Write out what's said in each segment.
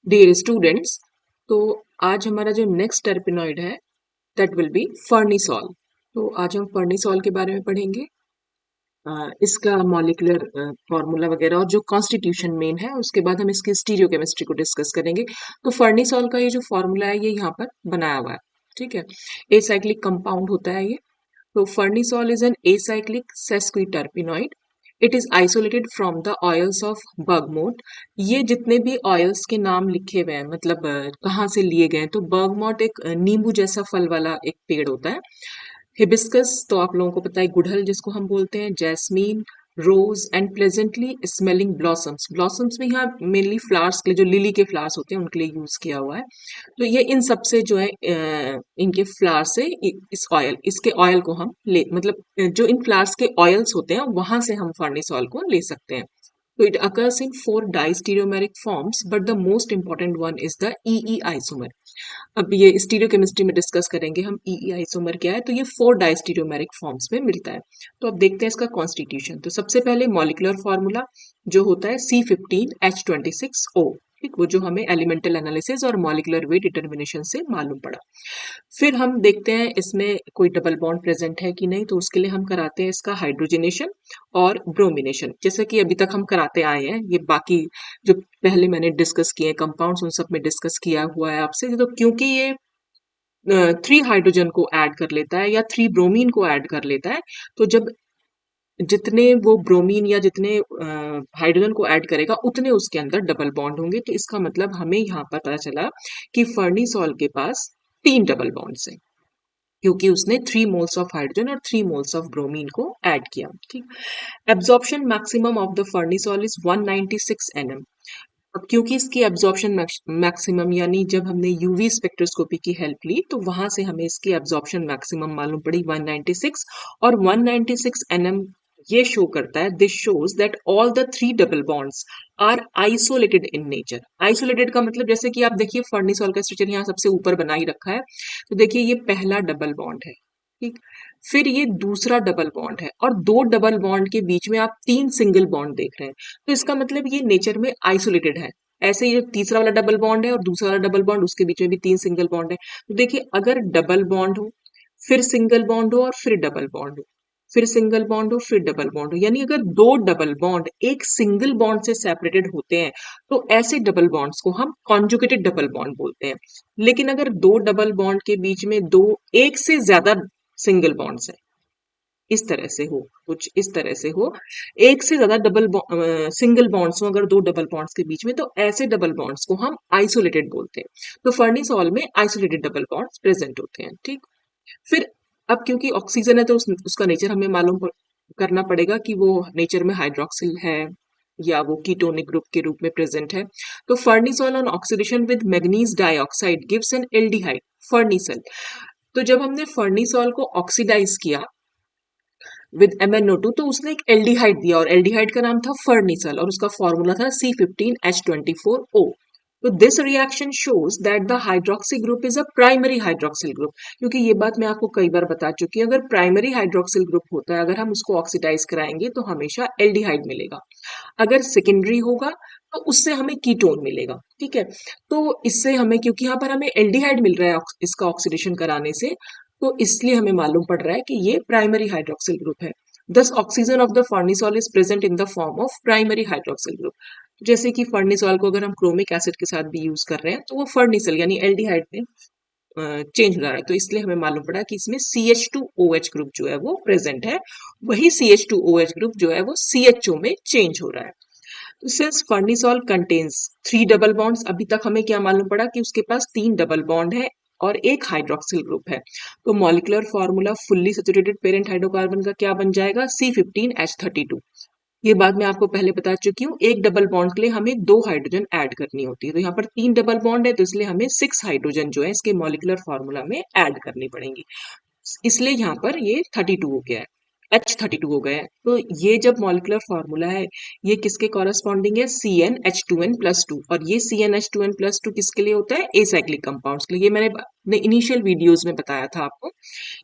Dear students, तो आज हमारा जो नेक्स्ट टर्पिनॉइड है दैट विल बी फर्निसॉल। तो आज हम फर्निसॉल के बारे में पढ़ेंगे। इसका मॉलिक्यूलर फॉर्मूला वगैरह और जो कॉन्स्टिट्यूशन मेन है, उसके बाद हम इसकी स्टीरियोकेमिस्ट्री को डिस्कस करेंगे। तो फर्निसॉल का ये जो फॉर्मूला है ये यहाँ पर बनाया हुआ है, ठीक है। एसाइक्लिक कंपाउंड होता है ये। तो farnesol is an acyclic sesquiterpenoid. It is isolated from the oils of bergamot. ये जितने भी ऑयल्स के नाम लिखे हुए हैं, मतलब कहाँ से लिए गए हैं, तो बर्गमोट एक नींबू जैसा फल वाला एक पेड़ होता है। हिबिस्कस तो आप लोगों को पता है, गुड़हल जिसको हम बोलते हैं, jasmine, rose and pleasantly smelling blossoms. Blossoms में यहाँ मेनली फ्लावर्स के लिए, जो लिली के फ्लावर्स होते हैं उनके लिए यूज किया हुआ है। तो ये इन सब से जो है इनके फ्लावर से इस ऑयल, इसके ऑयल को हम ले, मतलब जो इन फ्लावर्स के ऑयल्स होते हैं वहां से हम फर्निसॉल को ले सकते हैं। So it occurs in four diastereomeric forms, but the most important one is the EE isomer. अब ये स्टीरियोकेमिस्ट्री में डिस्कस करेंगे हम EE आइसोमर क्या है। तो ये 4 डायस्टीरियोमेरिक फॉर्म्स में मिलता है। तो अब देखते हैं इसका कॉन्स्टिट्यूशन। तो सबसे पहले मॉलिक्यूलर फॉर्मूला जो होता है C15H26O, ठीक, वो जो हमें एलिमेंटल एनालिसिस और मॉलिक्यूलर वेट डिटर्मिनेशन से मालूम पड़ा। फिर हम देखते हैं इसमें कोई डबल बॉन्ड प्रेजेंट है कि नहीं, तो उसके लिए हम कराते हैं इसका हाइड्रोजनेशन और ब्रोमिनेशन, जैसे कि अभी तक हम कराते आए हैं। ये बाकी जो पहले मैंने डिस्कस किए कंपाउंड्स उन सब में डिस्कस किया हुआ है आपसे। तो क्योंकि ये 3 हाइड्रोजन को ऐड कर लेता है या 3 ब्रोमीन को ऐड कर लेता है, तो जब जितने वो ब्रोमीन या जितने हाइड्रोजन को ऐड करेगा उतने उसके अंदर डबल बॉन्ड होंगे। तो इसका मतलब हमें यहाँ पर पता चला कि फर्निसॉल के पास 3 डबल बॉन्ड्स हैं, क्योंकि उसने 3 मोल्स ऑफ हाइड्रोजन और 3 मोल्स ऑफ ब्रोमीन को ऐड किया, ठीक। Absorption maximum of the farnesol is 196 nm। अब क्योंकि इसकी एब्जॉर्प्शन मैक्सिमम, यानी जब हमने यूवी स्पेक्ट्रोस्कोपी की हेल्प ली तो वहां से हमें इसकी एब्जॉर्प्शन मैक्सिमम मालूम पड़ी 196। और 196 nm ये शो करता है, this shows that all the 3 double bonds are isolated in nature. Isolated का मतलब, जैसे कि आप देखिए फर्निसॉल का स्ट्रक्चर यहाँ सबसे ऊपर बना ही रखा है। तो देखिए ये पहला डबल बॉन्ड है, ठीक। फिर ये दूसरा डबल बॉन्ड है और 2 डबल बॉन्ड के बीच में आप 3 सिंगल बॉन्ड देख रहे हैं। तो इसका मतलब ये नेचर में आइसोलेटेड है। ऐसे ही जो तीसरा वाला डबल बॉन्ड है और दूसरा वाला डबल बॉन्ड, उसके बीच में भी 3 सिंगल बॉन्ड है। तो देखिए अगर डबल बॉन्ड हो, फिर सिंगल बॉन्ड हो और फिर डबल बॉन्ड हो, फिर सिंगल बॉन्ड हो, फिर डबल बॉन्ड हो, यानी अगर 2 डबल बॉन्ड एक सिंगल बॉन्ड से सेपरेटेड होते हैं तो ऐसे डबल बॉन्ड्स को हम कॉन्जुगेटेड डबल बॉन्ड बोलते हैं। लेकिन अगर 2 डबल बॉन्ड के बीच में दो एक से ज्यादा सिंगल बॉन्ड्स है, इस तरह से हो, कुछ इस तरह से हो, एक से ज्यादा सिंगल बॉन्ड्स हो अगर 2 डबल बॉन्ड्स के बीच में, तो ऐसे डबल बॉन्ड्स को हम आइसोलेटेड बोलते हैं। तो फर्निसॉल में आइसोलेटेड डबल बॉन्ड्स प्रेजेंट होते हैं, ठीक। फिर अब क्योंकि ऑक्सीजन है तो उसका नेचर हमें करना पड़ेगा कि वो नेचर में हाइड्रोक्सिल है या वो कीटोनिक ग्रुप के रूप में प्रेजेंट है। तो farnesol on oxidation with manganese dioxide gives an aldehyde, farnesal. तो जब हमने फर्निसॉल को ऑक्सीडाइज किया विद MnO2 तो उसने एक एल्डिहाइड दिया और एल्डिहाइड का नाम था फर्निसल और उसका फॉर्मूला था C15H24O। तो this reaction shows that the hydroxy group is a primary hydroxyl group. क्योंकि ये बात मैं आपको कई बार बता चुकी हूँ, अगर प्राइमरी हाइड्रोक्सिल ग्रुप होता है, अगर हम उसको ऑक्सीडाइज कराएंगे तो हमेशा एल्डिहाइड मिलेगा। अगर सेकेंडरी होगा तो उससे हमें कीटोन मिलेगा, ठीक है। तो इससे हमें, क्योंकि यहाँ पर हमें एल्डिहाइड मिल रहा है इसका ऑक्सीडेशन कराने से, तो इसलिए हमें मालूम पड़ रहा है कि ये प्राइमरी हाइड्रोक्सिल ग्रुप है। This oxygen of the farnesol is present in the form of primary hydroxyl group. जैसे कि फर्निसॉल को अगर हम क्रोमिक एसिड के साथ भी यूज कर रहे हैं तो वो फर्निसल यानी एल्डिहाइड में चेंज हो रहा है। तो इसलिए हमें मालूम पड़ा कि इसमें CH2OH ग्रुप जो है वो प्रेजेंट है, वही CH2OH ग्रुप जो है वो CHO में चेंज हो रहा है। तो सिंस फर्निसॉल कंटेन्स 3 डबल बॉन्ड्स, अभी तक हमें क्या मालूम पड़ा कि उसके पास 3 डबल बॉन्ड है और एक हाइड्रोक्सिल ग्रुप है। तो molecular formula fully saturated parent hydrocarbon का क्या बन जाएगा, C15H32। ये बात मैं आपको पहले बता चुकी हूँ। एक डबल बॉन्ड के लिए हमें 2 हाइड्रोजन ऐड करनी होती है, तो यहाँ पर 3 डबल बॉन्ड है तो इसलिए हमें 6 हाइड्रोजन जो है इसके मॉलिक्यूलर फॉर्मूला में ऐड करनी पड़ेंगी। इसलिए यहाँ पर ये 32 हो गया है, H32 हो गया है। तो ये जब मॉलिक्यूलर फॉर्मूला है ये किसके कॉरेस्पॉन्डिंग है, CnH2n+2। और ये CnH2n+2 किसके लिए होता है, एसाइक्लिक कंपाउंड्स के लिए। ये मैंने अपने इनिशियल वीडियोस में बताया था आपको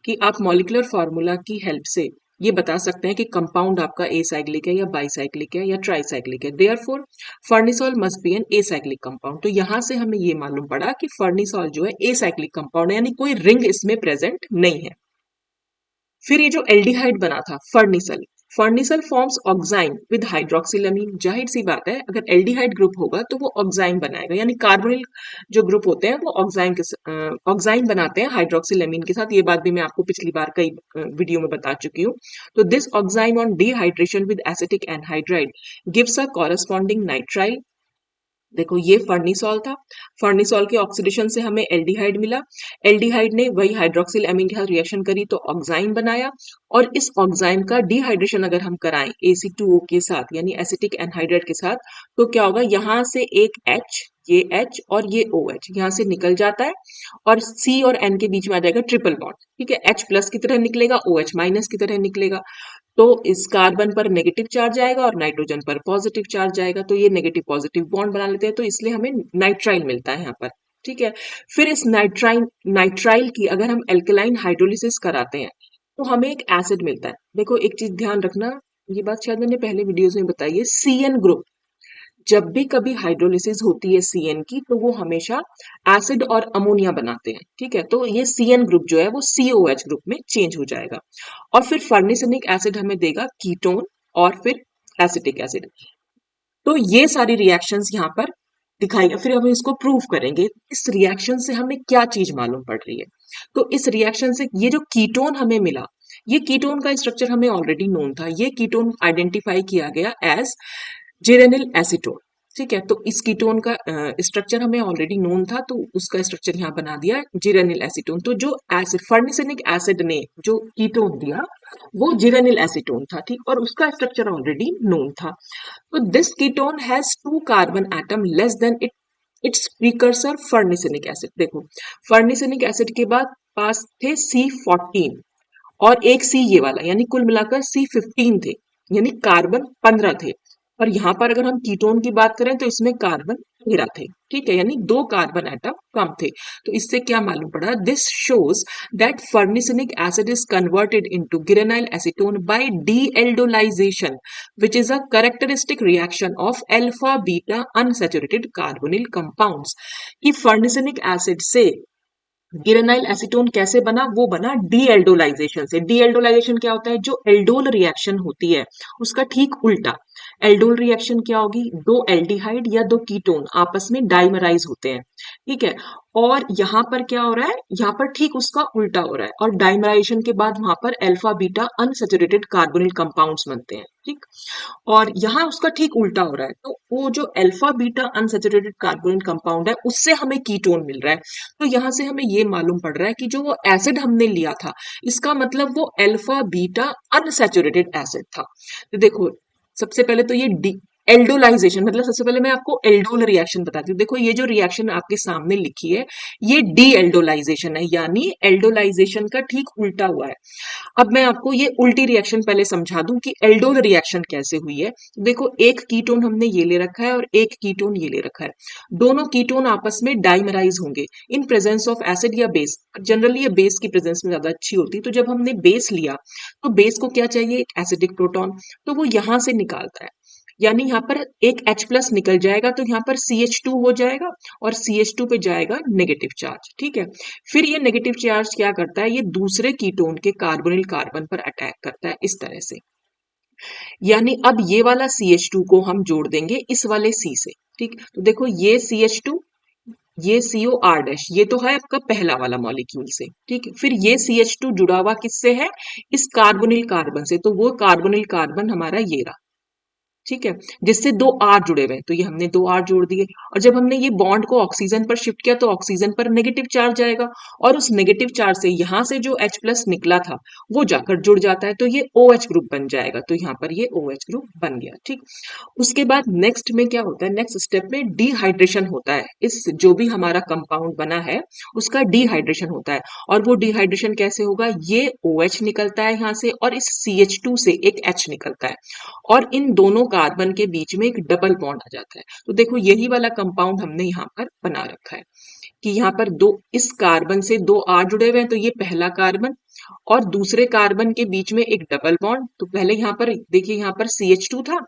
कि आप मॉलिक्यूलर फॉर्मूला की हेल्प से ये बता सकते हैं कि कंपाउंड आपका एसाइक्लिक है या बाईसाइक्लिक है या ट्राईसाइक्लिक है। Therefore farnesol must be an acyclic compound. तो यहां से हमें ये मालूम पड़ा कि फर्निसॉल जो है एसाइक्लिक कंपाउंड है, यानी कोई रिंग इसमें प्रेजेंट नहीं है। फिर ये जो एल्डिहाइड बना था फर्निसल, फर्निसल फॉर्म्स ऑक्साइन विद हाइड्रोक्सिलामीन। जाहिर सी बात है अगर एल्डिहाइड ग्रुप होगा तो वो ऑक्साइन बनाएगा, यानी कार्बोनिल जो ग्रुप होते हैं वो ऑक्साइन बनाते हैं हाइड्रोक्सिलामीन के साथ। ये बात भी मैं आपको पिछली बार कई वीडियो में बता चुकी हूँ। तो this oxime on dehydration with acetic anhydride gives a corresponding nitrile. देखो ये फर्निसॉल था, फर्निसॉल के ऑक्सीडेशन से हमें एल्डिहाइड मिला, एल्डिहाइड ने वही हाइड्रोक्सिल एमीन के साथ रिएक्शन करी तो ऑक्साइन बनाया, और इस ऑक्साइन का डिहाइड्रेशन अगर हम कराएं AC2O के साथ यानी एसिटिक एनहाइड्राइड के साथ, तो क्या होगा, यहाँ से एक H, ये H और ये OH यहाँ से निकल जाता है, और C और N के बीच में आ जाएगा ट्रिपल बॉन्ड। ठीक है, H प्लस की तरह निकलेगा, OH माइनस की तरह निकलेगा। तो इस कार्बन पर नेगेटिव चार्ज आएगा और नाइट्रोजन पर पॉजिटिव चार्ज आएगा, तो ये नेगेटिव पॉजिटिव बॉन्ड बना लेते हैं, तो इसलिए हमें नाइट्राइल मिलता है यहाँ पर। ठीक है, फिर इस नाइट्राइल की अगर हम एल्कलाइन हाइड्रोलिसिस कराते हैं तो हमें एक एसिड मिलता है। देखो एक चीज ध्यान रखना, ये बात शायद मैंने पहले वीडियोस में बताई है, CN ग्रुप जब भी कभी हाइड्रोलिसिस होती है CN की, तो वो हमेशा एसिड और अमोनिया बनाते हैं। ठीक है, तो ये CN ग्रुप जो है वो COH ग्रुप में चेंज हो जाएगा, और फिर फर्निसनिक एसिड हमें देगा कीटोन और फिर एसिटिक एसिड। तो ये सारी रिएक्शंस यहाँ पर दिखाई, फिर हम इसको प्रूव करेंगे। इस रिएक्शन से हमें क्या चीज मालूम पड़ रही है, तो इस रिएक्शन से ये जो कीटोन हमें मिला, ये कीटोन का स्ट्रक्चर हमें ऑलरेडी नोन था, ये कीटोन आइडेंटिफाई किया गया एज जिरेनिल एसीटोन। ठीक है, तो इस कीटोन का स्ट्रक्चर हमें ऑलरेडी नोन था, तो उसका स्ट्रक्चर यहाँ बना दिया जिरेनिल एसीटोन। तो जो एसिड फर्निसनिक एसिड ने जो कीटोन दिया वो जिरेनिल एसीटोन था। ठीक, और उसका स्ट्रक्चर ऑलरेडी नोन था। तो this ketone has 2 carbon atom less than its precursor farnesenic acid. देखो फर्निसनिक एसिड के बाद पास थे C14 और एक C ये वाला, यानी कुल मिलाकर C15 थे, यानी कार्बन 15 थे। और यहाँ पर अगर हम कीटोन की बात करें तो इसमें कार्बन 13 थे। ठीक है, यानी 2 कार्बन एटम कम थे। तो इससे क्या मालूम पड़ा, this shows that farnesenic acid is converted into geranyl acetone by dealdolisation, which is a characteristic reaction of alpha beta unsaturated carbonyl compounds. कि फर्निसनिक एसिड से गिरेनाइल एसीटोन कैसे बना, वो बना डीएल्डोलाइजेशन से। डीएल्डोलाइजेशन क्या होता है, जो एल्डोल रिएक्शन होती है उसका ठीक उल्टा। एल्डोल रिएक्शन क्या होगी, दो एल्डिहाइड या दो कीटोन आपस में डाइमराइज होते हैं। ठीक है, और यहाँ पर क्या हो रहा है, यहाँ पर ठीक उसका उल्टा हो रहा है, और डाइमराइजेशन के बाद वहां पर alpha beta unsaturated carbonyl compounds बनते हैं। ठीक, और यहाँ उसका ठीक उल्टा हो रहा है, तो वो जो alpha beta unsaturated carbonyl compound है उससे हमें कीटोन मिल रहा है। तो यहाँ से हमें ये मालूम पड़ रहा है कि जो वो एसिड हमने लिया था, इसका मतलब वो अल्फा बीटा अनसैचुरेटेड एसिड था। तो देखो सबसे पहले तो ये एल्डोलाइजेशन, मतलब सबसे पहले मैं आपको एल्डोल रिएक्शन बताती हूँ। देखो ये जो रिएक्शन आपके सामने लिखी है ये डी एल्डोलाइजेशन है, यानी एल्डोलाइजेशन का ठीक उल्टा हुआ है। अब मैं आपको ये उल्टी रिएक्शन पहले समझा दूं कि एल्डोल रिएक्शन कैसे हुई है। देखो एक कीटोन हमने ये ले रखा है और एक कीटोन ये ले रखा है, दोनों कीटोन आपस में डाइमराइज होंगे इन प्रेजेंस ऑफ एसिड या बेस। जनरली ये बेस की प्रेजेंस में ज्यादा अच्छी होती है। तो जब हमने बेस लिया तो बेस को क्या चाहिए, एक एसिडिक प्रोटॉन, तो वो यहां से निकालता है, यानी यहाँ पर एक H प्लस निकल जाएगा, तो यहाँ पर CH2 हो जाएगा और CH2 पे जाएगा नेगेटिव चार्ज। ठीक है, फिर ये नेगेटिव चार्ज क्या करता है, ये दूसरे कीटोन के कार्बोनिल कार्बन पर अटैक करता है इस तरह से, यानी अब ये वाला CH2 को हम जोड़ देंगे इस वाले C से। ठीक, तो देखो ये CH2, ये COR डैश, ये तो है आपका पहला वाला मॉलिक्यूल से। ठीक है, फिर ये CH2 जुड़ा हुआ किससे है, इस कार्बोनिल कार्बन से, तो वो कार्बोनिल कार्बन हमारा ये रहा। ठीक है, जिससे दो आर जुड़े हुए हैं, तो ये हमने दो आर जोड़ दिए, और जब हमने ये बॉन्ड को ऑक्सीजन पर शिफ्ट किया तो ऑक्सीजन पर नेगेटिव चार्ज आएगा, और उस नेगेटिव चार्ज से यहां से जो H प्लस निकला था वो जाकर जुड़ जाता है, तो ये OH ग्रुप बन जाएगा, तो यहाँ पर ये OH ग्रुप बन गया। ठीक, उसके बाद नेक्स्ट में क्या होता है, नेक्स्ट स्टेप में डिहाइड्रेशन होता है। इस जो भी हमारा कंपाउंड बना है उसका डिहाइड्रेशन होता है, और वो डिहाइड्रेशन कैसे होगा, ये OH निकलता है यहाँ से, और इस CH2 से एक H निकलता है, और इन दोनों कार्बन के बीच में एक डबल बॉन्ड आ जाता है। तो देखो यही वाला कंपाउंड हमने यहाँ पर बना रखा है। कि यहाँ पर दो, इस कार्बन से दो R जुड़े हुए हैं तो ये पहला कार्बन और दूसरे कार्बन के बीच में एक डबल बॉन्ड। तो पहले यहाँ पर देखिए, यहाँ पर CH2 था,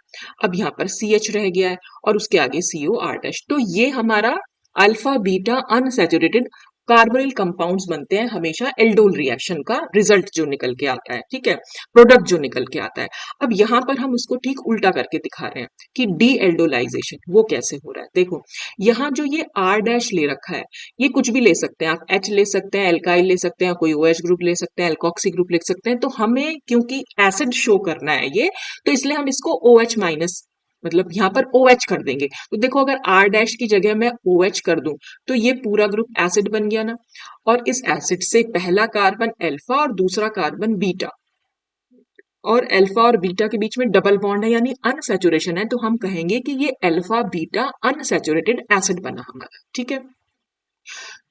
अब यहाँ पर CH रह गया है और उसके आगे COR डैश। तो ये हमारा alpha beta unsaturated carbonyl compounds बनते हैं हमेशा एल्डोल रिएक्शन का रिजल्ट जो निकल के आता है, ठीक है, प्रोडक्ट जो निकल के आता है। अब यहाँ पर हम उसको ठीक उल्टा करके दिखा रहे हैं कि डी एल्डोलाइजेशन वो कैसे हो रहा है। देखो यहाँ जो ये R डैश ले रखा है, ये कुछ भी ले सकते हैं आप, H ले सकते हैं, एल्काइल ले सकते हैं, कोई OH ग्रुप ले सकते हैं, एल्कॉक्सी ग्रुप ले सकते हैं। तो हमें क्योंकि एसिड शो करना है ये, तो इसलिए हम इसको OH माइनस, मतलब यहाँ पर OH कर देंगे। तो देखो अगर R डैश की जगह मैं OH कर दूं तो ये पूरा ग्रुप एसिड बन गया ना, और इस एसिड से पहला कार्बन अल्फा और दूसरा कार्बन बीटा, और अल्फा और बीटा के बीच में डबल बॉन्ड है यानी अनसैचुरेशन है, तो हम कहेंगे कि ये अल्फा बीटा अनसैचुरेटेड एसिड बना हमारा, ठीक है।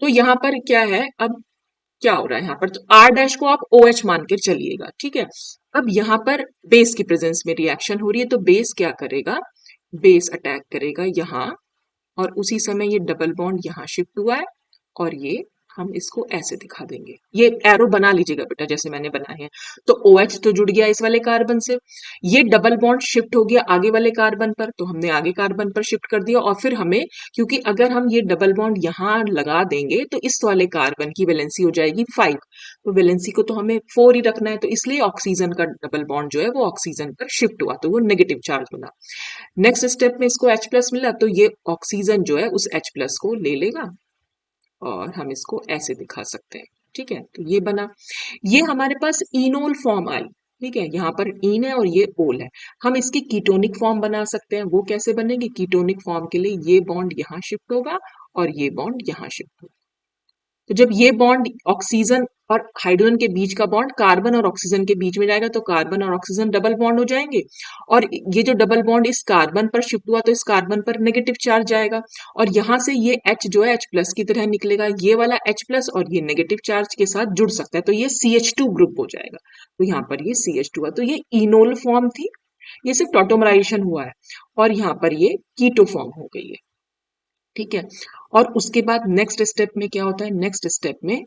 तो यहाँ पर क्या है, अब क्या हो रहा है यहाँ पर, तो R डैश को आप OH मान के चलिएगा, ठीक है। अब यहाँ पर बेस की प्रेजेंस में रिएक्शन हो रही है, तो बेस क्या करेगा, बेस अटैक करेगा यहाँ, और उसी समय ये डबल बॉन्ड यहाँ शिफ्ट हुआ है, और ये हम इसको ऐसे दिखा देंगे, ये एरो बना लीजिएगा बेटा जैसे मैंने बनाए हैं। तो OH तो जुड़ गया इस वाले कार्बन से, ये डबल बॉन्ड शिफ्ट हो गया आगे वाले कार्बन पर, तो हमने आगे कार्बन पर शिफ्ट कर दिया। और फिर हमें, क्योंकि अगर हम ये डबल बॉन्ड यहाँ लगा देंगे तो इस वाले कार्बन की वैलेंसी हो जाएगी 5, तो वैलेंसी को तो हमें 4 ही रखना है, तो इसलिए ऑक्सीजन का डबल बॉन्ड जो है वो ऑक्सीजन पर शिफ्ट हुआ, तो वो नेगेटिव चार्ज बना। नेक्स्ट स्टेप में इसको H प्लस मिला, तो ये ऑक्सीजन जो है उस H प्लस को ले लेगा और हम इसको ऐसे दिखा सकते हैं, ठीक है। तो ये बना, ये हमारे पास इनोल फॉर्म आई, ठीक है, यहाँ पर इन है और ये ओल है। हम इसकी कीटोनिक फॉर्म बना सकते हैं, वो कैसे बनेगी, कीटोनिक फॉर्म के लिए ये बॉन्ड यहाँ शिफ्ट होगा और ये बॉन्ड यहाँ शिफ्ट होगा। तो जब ये बॉन्ड ऑक्सीजन और हाइड्रोजन के बीच का बॉन्ड कार्बन और ऑक्सीजन के बीच में जाएगा तो कार्बन और ऑक्सीजन डबल बॉन्ड हो जाएंगे, और ये जो डबल बॉन्ड इस कार्बन पर शिफ्ट हुआ तो इस कार्बन पर नेगेटिव चार्ज जाएगा, और यहां से ये H जो है H प्लस की तरह निकलेगा, ये वाला H प्लस और ये नेगेटिव चार्ज के साथ जुड़ सकता है, तो ये CH2 ग्रुप हो जाएगा। तो यहाँ पर ये CH2 है, तो ये इनोल फॉर्म थी, ये सिर्फ टॉटोमराइजेशन हुआ है, और यहाँ पर ये कीटो फॉर्म हो गई है, ठीक है। और उसके बाद नेक्स्ट स्टेप में क्या होता है, नेक्स्ट स्टेप में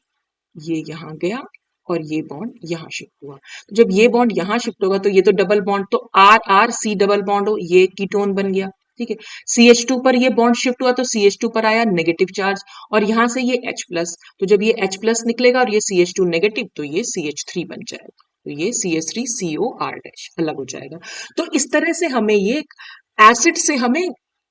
ये यहाँ गया और ये बॉन्ड यहाँ शिफ्ट हुआ। तो जब ये बॉन्ड यहाँ शिफ्ट होगा तो ये तो डबल बॉन्ड, तो R R C double bond हो, ये कीटोन बन गया, ठीक है। CH2 पर ये बॉन्ड शिफ्ट हुआ तो CH2 पर आया नेगेटिव चार्ज, और यहाँ से ये H प्लस, तो जब ये H प्लस निकलेगा और ये CH2 नेगेटिव तो ये CH3 बन जाएगा, तो ये CH3COR डैश अलग हो जाएगा। तो इस तरह से हमें ये एसिड से हमें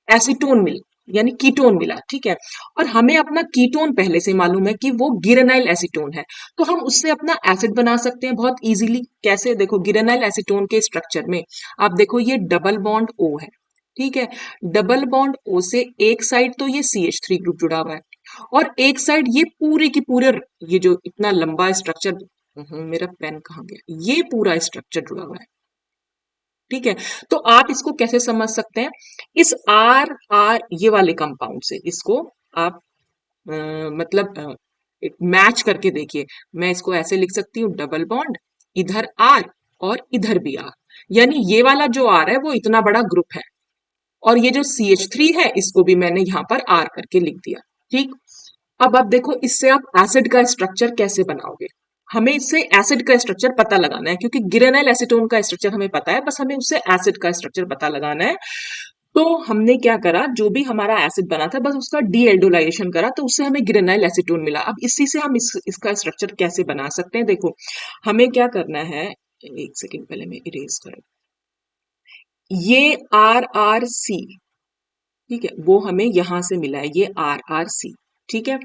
एसीटोन मिल, यानी कीटोन मिला, ठीक है। और हमें अपना कीटोन पहले से मालूम है कि वो गिरेनाइल एसीटोन है, तो हम उससे अपना एसिड बना सकते हैं बहुत इजीली। कैसे, देखो गिरेनाइल एसीटोन के स्ट्रक्चर में आप देखो ये डबल बॉन्ड O है, ठीक है। डबल बॉन्ड O से एक साइड तो ये CH3 ग्रुप जुड़ा हुआ है, और एक साइड ये पूरे की पूरे, ये जो इतना लंबा स्ट्रक्चर, मेरा पेन कहाँ गया, ये पूरा स्ट्रक्चर जुड़ा हुआ है, ठीक है। तो आप इसको कैसे समझ सकते हैं, इस आर आर ये वाले कंपाउंड से इसको आप मतलब एक मैच करके देखिए। मैं इसको ऐसे लिख सकती हूँ, डबल बॉन्ड इधर आर और इधर भी आर, यानी ये वाला जो आर है वो इतना बड़ा ग्रुप है, और ये जो CH3 है इसको भी मैंने यहाँ पर आर करके लिख दिया, ठीक। अब आप देखो इससे आप एसिड का स्ट्रक्चर कैसे बनाओगे, हमें इससे एसिड का स्ट्रक्चर पता लगाना है, क्योंकि गिरेनाइल एसीटोन का स्ट्रक्चर हमें पता है, बस हमें उससे एसिड का स्ट्रक्चर पता लगाना है। तो हमने क्या करा, जो भी हमारा एसिड बना था बस उसका डी एल्डोलाइजेशन करा, तो उससे हमें गिरेनाइल एसीटोन मिला। अब इसी से हम इसका स्ट्रक्चर कैसे बना सकते हैं, देखो हमें क्या करना है, एक सेकेंड पहले मैं इरेज कर, ये RRC, ठीक है, वो हमें यहां से मिला है, ये RRC, ठीक है।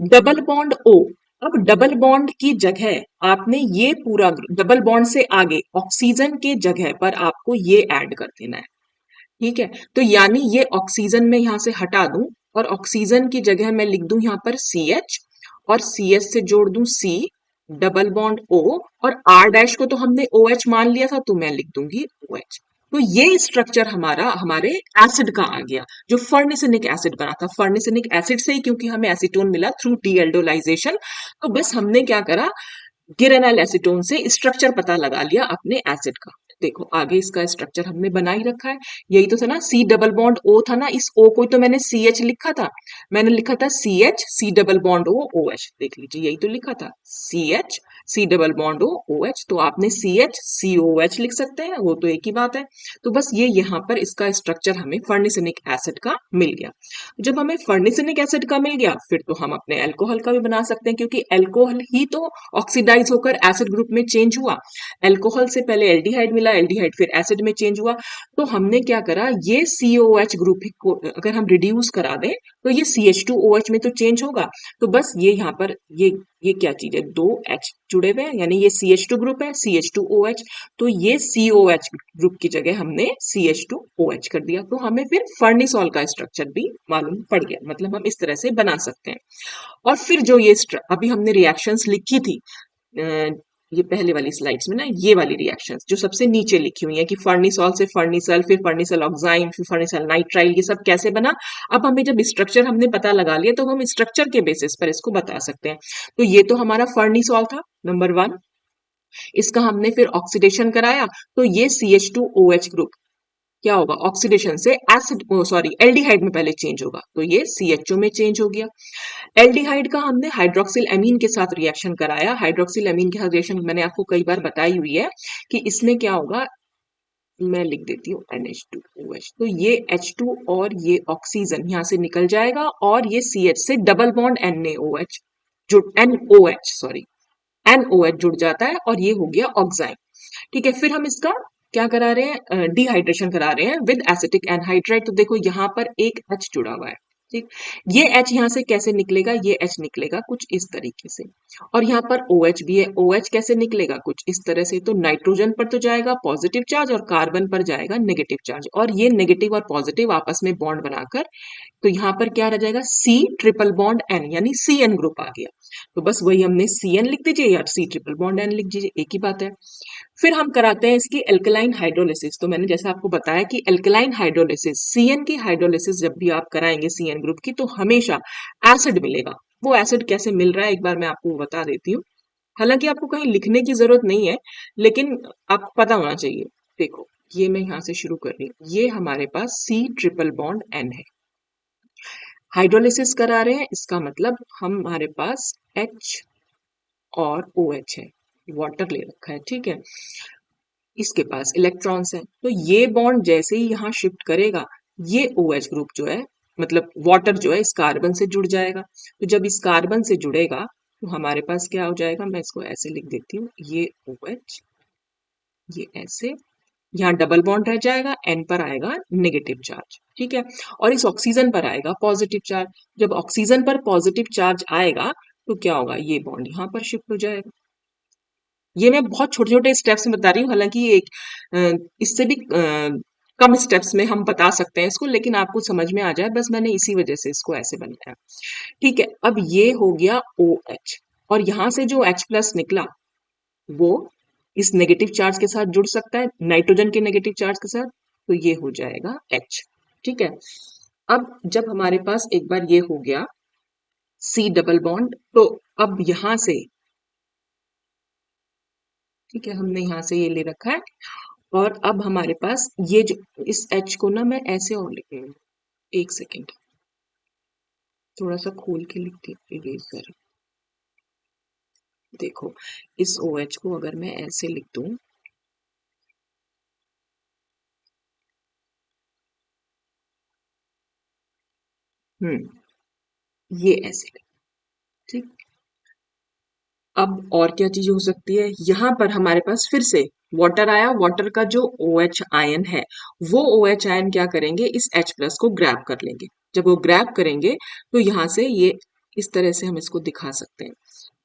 डबल बॉन्ड O, अब डबल बॉन्ड की जगह आपने ये पूरा डबल बॉन्ड से आगे ऑक्सीजन के जगह पर आपको ये ऐड कर देना है, ठीक है। तो यानी ये ऑक्सीजन में यहां से हटा दूं और ऑक्सीजन की जगह मैं लिख दूं यहाँ पर CH, और CH से जोड़ दूं C, डबल बॉन्ड O, और R डैश को तो हमने OH मान लिया था तो मैं लिख दूंगी OH। तो ये स्ट्रक्चर हमारा हमारे एसिड का आ गया जो फर्नेसेनिक एसिड बना था, फर्नेसेनिक एसिड से ही, क्योंकि हमें एसीटोन मिला थ्रू डीएल्डोलाइजेशन। तो बस हमने क्या करा, गिरेनाइल एसीटोन से स्ट्रक्चर पता लगा लिया अपने एसिड का। देखो आगे इसका स्ट्रक्चर हमने बना ही रखा है, यही तो था ना, सी डबल बॉन्ड ओ था ना, इस ओ को तो मैंने सी एच लिखा था, मैंने लिखा था C H C double bond O O H, देख लीजिए यही तो लिखा था, C H C double bond O O H, तो आपने सी एच सी ओ एच लिख सकते हैं, वो तो एक ही बात है। तो बस ये यहाँ पर इसका स्ट्रक्चर हमें फर्निसनिक एसिड का मिल गया। जब हमें फर्निसनिक एसिड का मिल गया फिर तो हम अपने अल्कोहल का भी बना सकते हैं, क्योंकि अल्कोहल ही तो ऑक्सीडाइज होकर एसिड ग्रुप में चेंज हुआ। अल्कोहल से पहले एल्डिहाइड मिला, एल्डिहाइड फिर एसिड में चेंज हुआ, तो हमने क्या करा, ये COH ग्रुप को अगर हम रिड्यूस करा दें तो ये CH2OH में तो चेंज होगा। तो बस ये यहाँ पर ये क्या चीज है, दो H जुड़े हुए हैं, यानी ये CH2 ग्रुप है, CH2OH, तो ये COH ग्रुप की जगह हमने CH2OH कर दिया, तो हमें फिर फर्निसॉल का स्ट्रक्चर भी मालूम पड़ गया, मतलब हम इस तरह से बना सकते हैं। और फिर जो ये अभी हमने रिएक्शंस लिखी थी, ये पहले वाली स्लाइड्स में ना, ये वाली रिएक्शंस जो सबसे नीचे लिखी हुई है कि फर्निसॉल से फर्निसल, फिर फर्निसल ऑक्साइन, फिर फर्निसल नाइट्राइल, ये सब कैसे बना। अब हमें जब स्ट्रक्चर हमने पता लगा लिया तो हम स्ट्रक्चर के बेसिस पर इसको बता सकते हैं। तो ये तो हमारा फर्निसॉल था नंबर 1, इसका हमने फिर ऑक्सीडेशन कराया, तो ये CH2OH ग्रुप क्या होगा, ऑक्सीडेशन से एसिड, सॉरी एल्डिहाइड में पहले चेंज होगा, तो ये CHO में चेंज हो गया। एल्डिहाइड का हमने हाइड्रोक्सिल अमीन के साथ रिएक्शन कराया, हाइड्रोक्सिल अमीन के साथ रिएक्शन मैंने आपको कई बार बताई हुई है कि इसमें क्या होगा, मैं लिख देती हूँ NH2OH, तो ये H2 और ये ऑक्सीजन यहाँ से निकल जाएगा, और ये CH से डबल बॉन्ड NaOH जुड़ NOH सॉरी NOH जुड़ जाता है, और ये हो गया ऑक्साइन। ठीक है, फिर हम इसका क्या करा रहे हैं, डिहाइड्रेशन करा रहे हैं विद एसिटिक एनहाइड्राइड। तो देखो यहाँ पर एक H जुड़ा हुआ है, ठीक, ये H यहाँ से कैसे निकलेगा, ये H निकलेगा कुछ इस तरीके से, और यहाँ पर OH भी है, OH कैसे निकलेगा कुछ इस तरह से, तो नाइट्रोजन पर तो जाएगा पॉजिटिव चार्ज और कार्बन पर जाएगा नेगेटिव चार्ज, और ये नेगेटिव और पॉजिटिव आपस में बॉन्ड बनाकर, तो यहाँ पर क्या रह जाएगा, C ट्रिपल बॉन्ड N, यानी CN ग्रुप आ गया। तो बस वही हमने CN लिख दीजिए या C ट्रिपल बॉन्ड N लिख दीजिए, एक ही बात है। फिर हम कराते हैं इसकी एल्कलाइन हाइड्रोलिसिस। तो मैंने जैसा आपको बताया कि एल्कलाइन हाइड्रोलिसिस, CN की हाइड्रोलिसिस जब भी आप कराएंगे CN ग्रुप की, तो हमेशा एसिड मिलेगा। वो एसिड कैसे मिल रहा है एक बार मैं आपको बता देती हूँ, हालांकि आपको कहीं लिखने की जरूरत नहीं है, लेकिन आपको पता होना चाहिए। देखो ये मैं यहाँ से शुरू कर रही हूँ, ये हमारे पास C ट्रिपल बॉन्ड N है, हाइड्रोलिसिस करा रहे हैं, इसका मतलब हमारे पास H और OH है, वाटर ले रखा है, ठीक है, इसके पास इलेक्ट्रॉन्स हैं, तो ये बॉन्ड जैसे ही यहाँ शिफ्ट करेगा, ये OH ग्रुप जो है, मतलब वाटर जो है, इस कार्बन से जुड़ जाएगा। तो जब इस कार्बन से जुड़ेगा तो हमारे पास क्या हो जाएगा, मैं इसको ऐसे लिख देती हूँ, ये OH, ये ऐसे, यहाँ डबल बॉन्ड रह जाएगा, N पर आएगा नेगेटिव चार्ज, ठीक है, और इस ऑक्सीजन पर आएगा पॉजिटिव चार्ज। जब ऑक्सीजन पर पॉजिटिव चार्ज आएगा तो क्या होगा, ये बॉन्ड यहाँ पर शिफ्ट हो जाएगा। ये मैं बहुत छोटे छोटे स्टेप्स में बता रही हूँ, हालांकि ये एक इससे भी कम स्टेप्स में हम बता सकते हैं इसको, लेकिन आपको समझ में आ जाए बस, मैंने इसी वजह से इसको ऐसे बनाया। ठीक है, अब ये हो गया OH, और यहां से जो H प्लस निकला वो इस नेगेटिव चार्ज के साथ जुड़ सकता है, नाइट्रोजन के नेगेटिव चार्ज के साथ, तो ये हो जाएगा H। ठीक है, अब जब हमारे पास एक बार ये हो गया C डबल बॉन्ड, तो अब यहां से, ठीक है, हमने यहां से ये ले रखा है, और अब हमारे पास ये जो, इस H को ना मैं ऐसे और लिख रही हूँ, एक सेकेंड, थोड़ा सा खोल के लिखती हूँ इरेजर। देखो इस OH को अगर मैं ऐसे लिख दूं, ये ऐसे, ठीक। अब और क्या चीज हो सकती है, यहाँ पर हमारे पास फिर से वाटर आया, वाटर का जो OH आयन है, वो OH आयन क्या करेंगे, इस H प्लस को ग्रैब कर लेंगे। जब वो ग्रैब करेंगे तो यहाँ से ये इस तरह से हम इसको दिखा सकते हैं,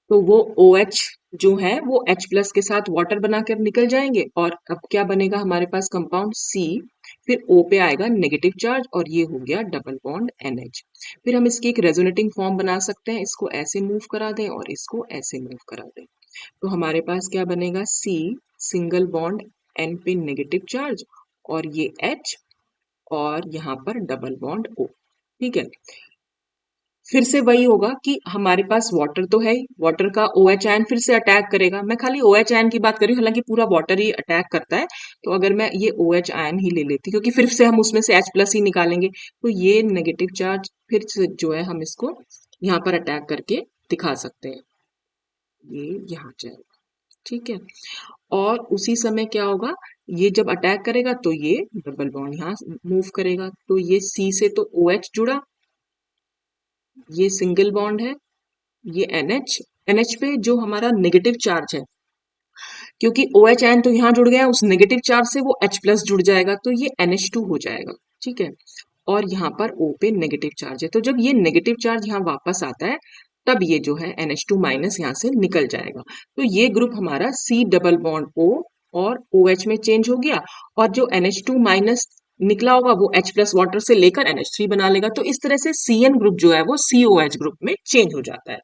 तो वो OH जो है वो H प्लस के साथ वाटर बनाकर निकल जाएंगे, और अब क्या बनेगा हमारे पास कंपाउंड C, फिर O पे आएगा नेगेटिव चार्ज, और ये हो गया डबल बॉन्ड NH। फिर हम इसकी एक रेजोनेटिंग फॉर्म बना सकते हैं, इसको ऐसे मूव करा दें और इसको ऐसे मूव करा दें, तो हमारे पास क्या बनेगा, C सिंगल बॉन्ड N पे नेगेटिव चार्ज, और ये H, और यहाँ पर डबल बॉन्ड O। ठीक है, फिर से वही होगा कि हमारे पास वाटर तो है ही, वाटर का OH आयन फिर से अटैक करेगा। मैं खाली OH आयन की बात कर रही हूँ, हालांकि पूरा वाटर ही अटैक करता है। तो अगर मैं ये OH आयन ही ले लेती, क्योंकि फिर से हम उसमें से H प्लस ही निकालेंगे, तो ये नेगेटिव चार्ज फिर से जो है हम इसको यहाँ पर अटैक करके दिखा सकते हैं। ये यहाँ जाएगा, ठीक है। और उसी समय क्या होगा, ये जब अटैक करेगा तो ये डबल बॉन्ड यहाँ मूव करेगा, तो ये C से तो OH जुड़ा, ये सिंगल बॉन्ड है, ये NH पे जो हमारा नेगेटिव चार्ज है, क्योंकि OH आयन तो यहाँ जुड़ गया, उस नेगेटिव चार्ज से वो H प्लस जुड़ जाएगा, तो ये NH2 हो जाएगा, ठीक है। और यहाँ पर O पे नेगेटिव चार्ज है, तो जब ये नेगेटिव चार्ज यहाँ वापस आता है, तब ये जो है NH2 माइनस यहाँ से निकल जाएगा। तो ये ग्रुप हमारा C डबल बॉन्ड O और OH में चेंज हो गया, और जो NH2 माइनस निकला होगा वो H प्लस वाटर से लेकर NH3 बना लेगा। तो इस तरह से CN ग्रुप जो है वो COH ग्रुप में चेंज हो जाता है।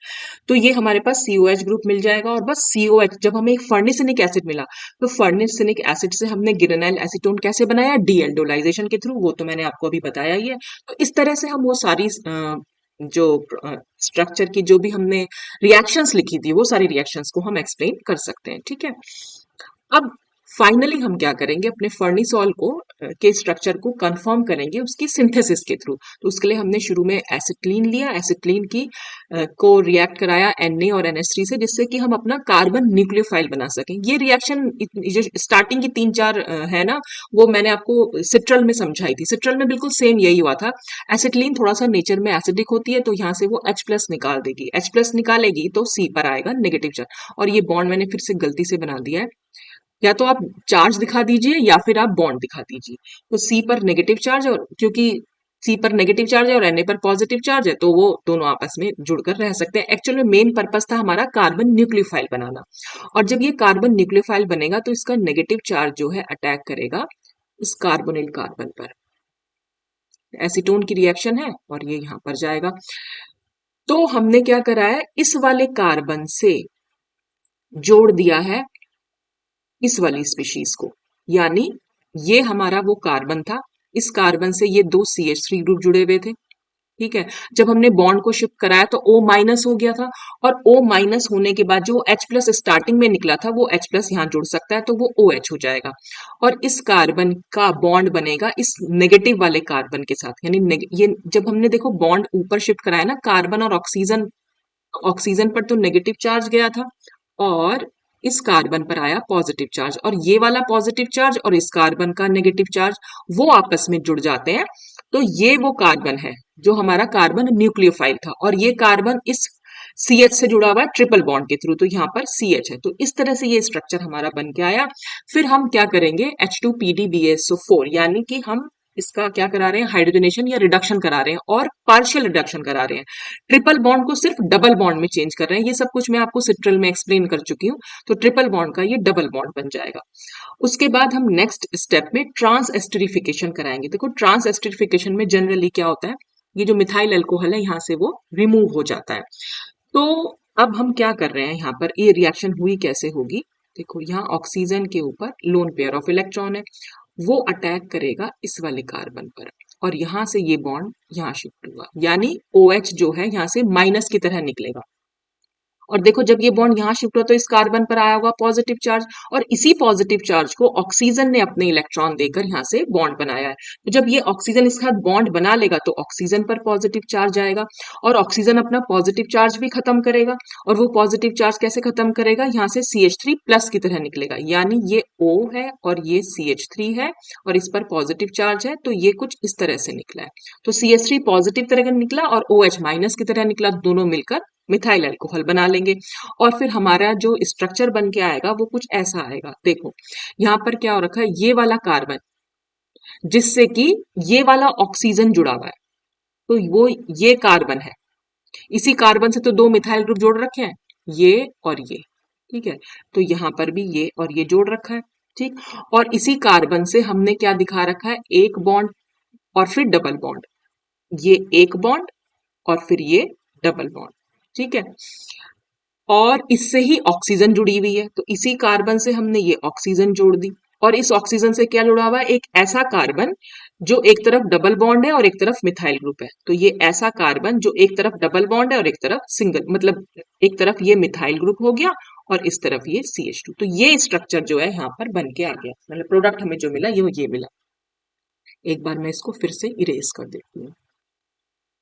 तो ये हमारे पास COH ग्रुप मिल जाएगा। और बस COH, जब हमें एक फर्निसिनिक एसिड मिला, तो फर्निसिनिक एसिड से हमने गिरेनाइल एसीटोन कैसे बनाया, डीएल्डोलाइजेशन के थ्रू, वो तो मैंने आपको अभी बताया ही है। तो इस तरह से हम वो सारी जो स्ट्रक्चर की जो भी हमने रिएक्शंस लिखी थी, वो सारी रिएक्शंस को हम एक्सप्लेन कर सकते हैं, ठीक है। अब फाइनली हम क्या करेंगे, अपने फर्निसॉल को के स्ट्रक्चर को कंफर्म करेंगे उसकी सिंथेसिस के थ्रू। तो उसके लिए हमने शुरू में एसिटिलीन लिया, एसिटिलीन की को रिएक्ट कराया Na और NH3 से, जिससे कि हम अपना कार्बन न्यूक्लियोफाइल बना सकें। ये रिएक्शन जो स्टार्टिंग की 3-4 है ना, वो मैंने आपको सिट्रल में समझाई थी। सिट्रल में बिल्कुल सेम यही हुआ था। एसिटिलीन थोड़ा सा नेचर में एसिडिक होती है, तो यहाँ से वो H प्लस निकाल देगी, H प्लस निकालेगी तो C पर आएगा नेगेटिव चार्ज। और ये बॉन्ड मैंने फिर से गलती से बना दिया है, या तो आप चार्ज दिखा दीजिए या फिर आप बॉन्ड दिखा दीजिए। तो सी पर नेगेटिव चार्ज, और क्योंकि सी पर नेगेटिव चार्ज है और Na पर पॉजिटिव चार्ज है, तो वो दोनों आपस में जुड़कर रह सकते हैं। एक्चुअल में मेन पर्पस था हमारा कार्बन न्यूक्लियोफाइल बनाना। और जब ये कार्बन न्यूक्लियोफाइल बनेगा तो इसका नेगेटिव चार्ज जो है अटैक करेगा इस कार्बोनिल कार्बन पर। एसीटोन की रिएक्शन है और ये यहां पर जाएगा। तो हमने क्या करा है, इस वाले कार्बन से जोड़ दिया है इस वाली स्पीशीज को, यानी ये हमारा वो कार्बन था, इस कार्बन से ये दो CH3 ग्रुप जुड़े हुए थे, ठीक है। जब हमने बॉन्ड को शिफ्ट कराया तो O माइनस हो गया था, और O माइनस होने के बाद जो H प्लस स्टार्टिंग में निकला था वो H प्लस यहाँ जुड़ सकता है, तो वो OH हो जाएगा। और इस कार्बन का बॉन्ड बनेगा इस नेगेटिव वाले कार्बन के साथ, यानी ये जब हमने देखो बॉन्ड ऊपर शिफ्ट कराया ना, कार्बन और ऑक्सीजन, ऑक्सीजन पर तो नेगेटिव चार्ज गया था, और इस कार्बन पर आया पॉजिटिव चार्ज, और ये वाला पॉजिटिव चार्ज और इस कार्बन का नेगेटिव चार्ज वो आपस में जुड़ जाते हैं। तो ये वो कार्बन है जो हमारा कार्बन न्यूक्लियोफाइल था, और ये कार्बन इस CH से जुड़ा हुआ है ट्रिपल बॉन्ड के थ्रू, तो यहाँ पर CH है। तो इस तरह से ये स्ट्रक्चर हमारा बन के आया। फिर हम क्या करेंगे, H2PDBSO4, यानी कि हम इसका क्या करा रहे हैं, हाइड्रोजनेशन या रिडक्शन करा रहे हैं, और पार्शियल रिडक्शन करा रहे हैं। ट्रिपल बॉन्ड को सिर्फ डबल बॉन्ड में चेंज कर रहे हैं। ये सब कुछ मैं आपको सिट्रल में एक्सप्लेन कर चुकी हूँ। तो ट्रिपल बॉन्ड का ये डबल बॉन्ड बन जाएगा। उसके बाद हम नेक्स्ट स्टेप में ट्रांस एस्टरिफिकेशन कराएंगे। देखो ट्रांस एस्टरिफिकेशन में जनरली क्या होता है, ये जो मिथाइल अल्कोहल है यहाँ से वो रिमूव हो जाता है। तो अब हम क्या कर रहे हैं, यहाँ पर ये रिएक्शन हुई कैसे होगी, देखो यहाँ ऑक्सीजन के ऊपर लोन पेयर ऑफ इलेक्ट्रॉन है, वो अटैक करेगा इस वाले कार्बन पर, और यहां से ये बॉन्ड यहाँ शिफ्ट हुआ, यानी OH जो है यहाँ से माइनस की तरह निकलेगा। और देखो जब ये बॉन्ड यहाँ शिफ्ट हुआ तो इस कार्बन पर आया होगा पॉजिटिव चार्ज, और इसी पॉजिटिव चार्ज को ऑक्सीजन ने अपने इलेक्ट्रॉन देकर यहाँ से बॉन्ड बनाया है। तो जब ये ऑक्सीजन इसके साथ बॉन्ड बना लेगा तो ऑक्सीजन पर पॉजिटिव चार्ज आएगा, और ऑक्सीजन अपना पॉजिटिव चार्ज भी खत्म करेगा। और वो पॉजिटिव चार्ज कैसे खत्म करेगा, यहाँ से CH3 प्लस की तरह निकलेगा, यानी ये O है और ये CH3 है, और इस पर पॉजिटिव चार्ज है, तो ये कुछ इस तरह से निकला है। तो CH3 पॉजिटिव तरह का निकला और OH माइनस की तरह निकला, दोनों मिलकर मिथाइल अल्कोहल बना लेंगे। और फिर हमारा जो स्ट्रक्चर बन के आएगा वो कुछ ऐसा आएगा। देखो यहाँ पर क्या हो रखा है, ये वाला कार्बन जिससे कि ये वाला ऑक्सीजन जुड़ा हुआ है, तो वो ये कार्बन है, इसी कार्बन से तो दो मिथाइल ग्रुप जोड़ रखे हैं, ये और ये, ठीक है। तो यहाँ पर भी ये और ये जोड़ रखा है, ठीक। और इसी कार्बन से हमने क्या दिखा रखा है, एक बॉन्ड और फिर डबल बॉन्ड, ये एक बॉन्ड और फिर ये डबल बॉन्ड, ठीक है। और इससे ही ऑक्सीजन जुड़ी हुई है, तो इसी कार्बन से हमने ये ऑक्सीजन जोड़ दी। और इस ऑक्सीजन से क्या जुड़ा हुआ है, एक ऐसा कार्बन जो एक तरफ डबल बॉन्ड है और एक तरफ मिथाइल ग्रुप है। तो ये ऐसा कार्बन जो एक तरफ डबल बॉन्ड है और एक तरफ सिंगल, मतलब एक तरफ ये मिथाइल ग्रुप हो गया और इस तरफ ये CH2। तो ये स्ट्रक्चर जो है यहाँ पर बन के आ गया, मतलब प्रोडक्ट हमें जो मिला ये मिला। एक बार मैं इसको फिर से इरेज कर देती हूँ।